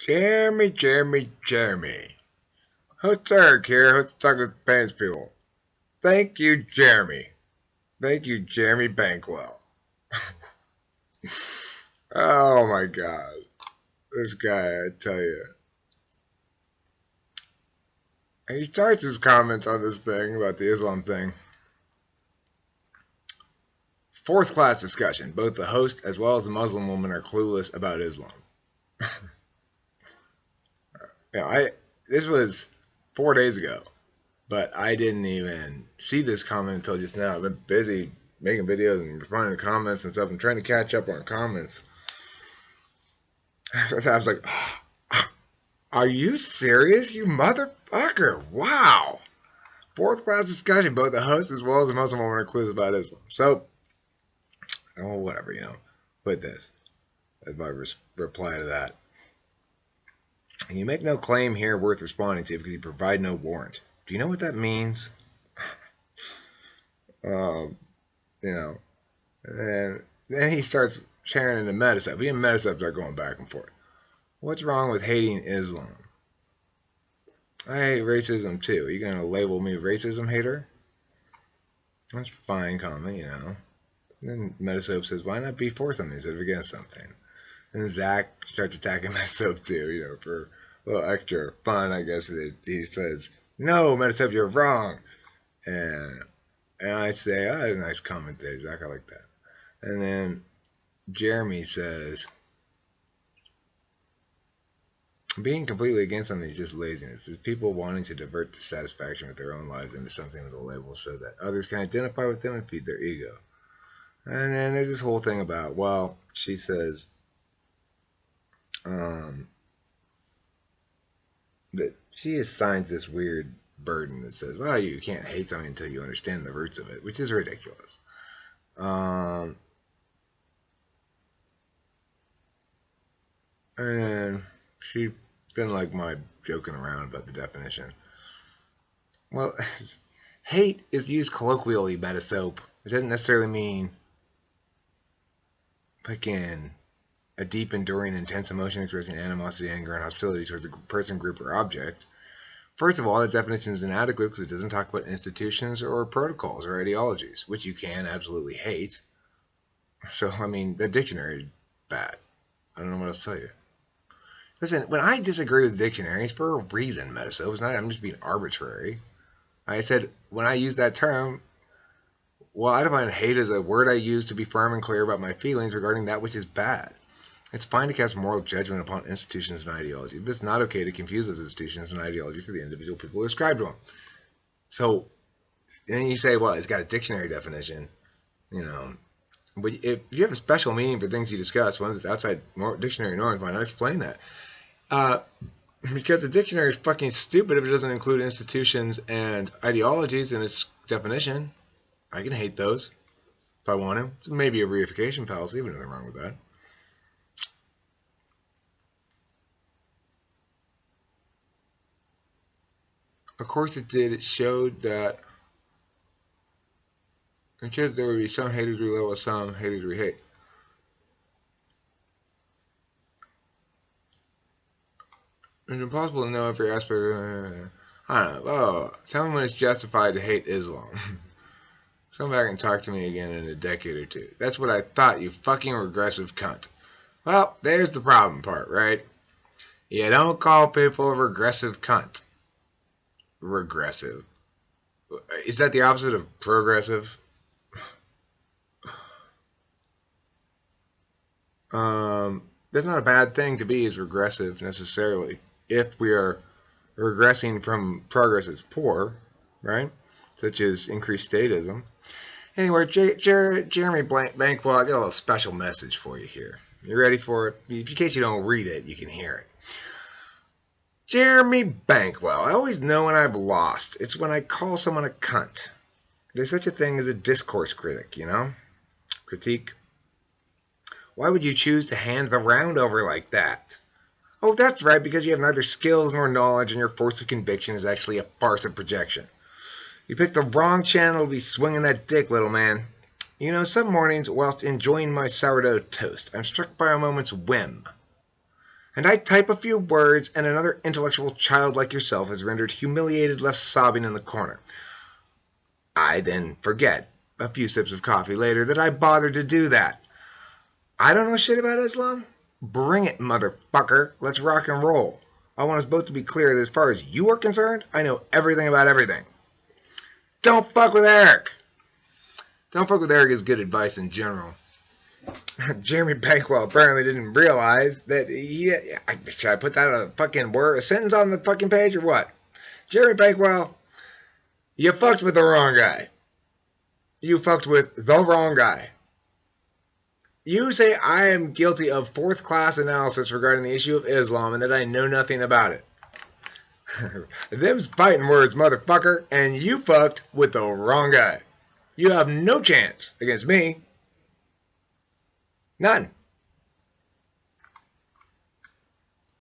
Jeremy. Who's Eric here? Who's talking to the Pants people? Thank you, Jeremy. Thank you, Jeremy Bankwell. Oh my God. This guy, I tell you. He starts his comments on this thing about the Islam thing. Fourth class discussion. Both the host as well as the Muslim woman are clueless about Islam. This was 4 days ago, but I didn't even see this comment until just now. I've been busy making videos and responding to comments and stuff and trying to catch up on comments. I was like, are you serious, you motherfucker? Wow. Fourth class discussion. Both the host as well as the Muslim woman are clueless about Islam. So, whatever, Put this as my reply to that. You make no claim here worth responding to because you provide no warrant. Do you know what that means? And then he starts sharing into metasoap. He and metasoap are going back and forth. What's wrong with hating Islam? I hate racism too. Are you going to label me racism hater? That's fine comment, Then metasoap says, why not be for something instead of against something? And Zach starts attacking metasoap too, for a little extra fun, I guess. He says, no, metasoap, you're wrong. And I say, I had a nice comment there, Zach, I like that. And then Jeremy says, being completely against something is just laziness. It's people wanting to divert dissatisfaction with their own lives into something with a label so that others can identify with them and feed their ego. And then there's this whole thing about, well, she says, that she assigns this weird burden that says, well, you can't hate something until you understand the roots of it, which is ridiculous. And she didn't like my joking around about the definition. Well, hate is used colloquially, metasoap. It doesn't necessarily mean picking a deep, enduring, intense emotion expressing animosity, anger, and hostility towards a person, group, or object. First of all, that definition is inadequate because it doesn't talk about institutions or protocols or ideologies, which you can absolutely hate. So, the dictionary is bad. I don't know what else to tell you. Listen, when I disagree with dictionaries, for a reason, metasoap. It's not I'm just being arbitrary. I said, when I use that term, well, I define hate as a word I use to be firm and clear about my feelings regarding that which is bad. It's fine to cast moral judgment upon institutions and ideologies, but it's not okay to confuse those institutions and ideologies for the individual people who ascribe to them. So, then you say, well, it's got a dictionary definition, But if you have a special meaning for things you discuss, ones that's outside dictionary norms, why not explain that? Because the dictionary is fucking stupid if it doesn't include institutions and ideologies in its definition. I can hate those if I want to. It's maybe a reification fallacy, but nothing wrong with that. Of course it did. It showed that there would be some haters we love, some haters we hate. It's impossible to know every aspect. I don't know. Oh, tell me when it's justified to hate Islam. Come back and talk to me again in a decade or two. That's what I thought, you fucking regressive cunt. Well, there's the problem part, right? You don't call people a regressive cunt. Regressive. Is that the opposite of progressive? That's not a bad thing to be as regressive necessarily. If we are regressing from progress as poor, right? Such as increased statism. Anyway, Jeremy Bankwell, I got a little special message for you here. You ready for it? In case you don't read it, you can hear it. Jeremy Bankwell, I always know when I've lost. It's when I call someone a cunt. There's such a thing as a discourse critic, Critique. Why would you choose to hand the round over like that? Oh, that's right, because you have neither skills nor knowledge, and your force of conviction is actually a farce of projection. You picked the wrong channel to be swinging that dick, little man. Some mornings, whilst enjoying my sourdough toast, I'm struck by a moment's whim. And I type a few words, and another intellectual child like yourself is rendered humiliated, left sobbing in the corner. I then forget, a few sips of coffee later, that I bothered to do that. I don't know shit about Islam? Bring it, motherfucker. Let's rock and roll. I want us both to be clear that as far as you are concerned, I know everything about everything. Don't fuck with Eric. Don't fuck with Eric is good advice in general. Jeremy Bankwell apparently didn't realize that should I put that a fucking word, a sentence on the fucking page or what? Jeremy Bankwell, you fucked with the wrong guy. You fucked with the wrong guy. You say I am guilty of fourth-class analysis regarding the issue of Islam and that I know nothing about it. Them's fighting words, motherfucker, and you fucked with the wrong guy. You have no chance against me. None.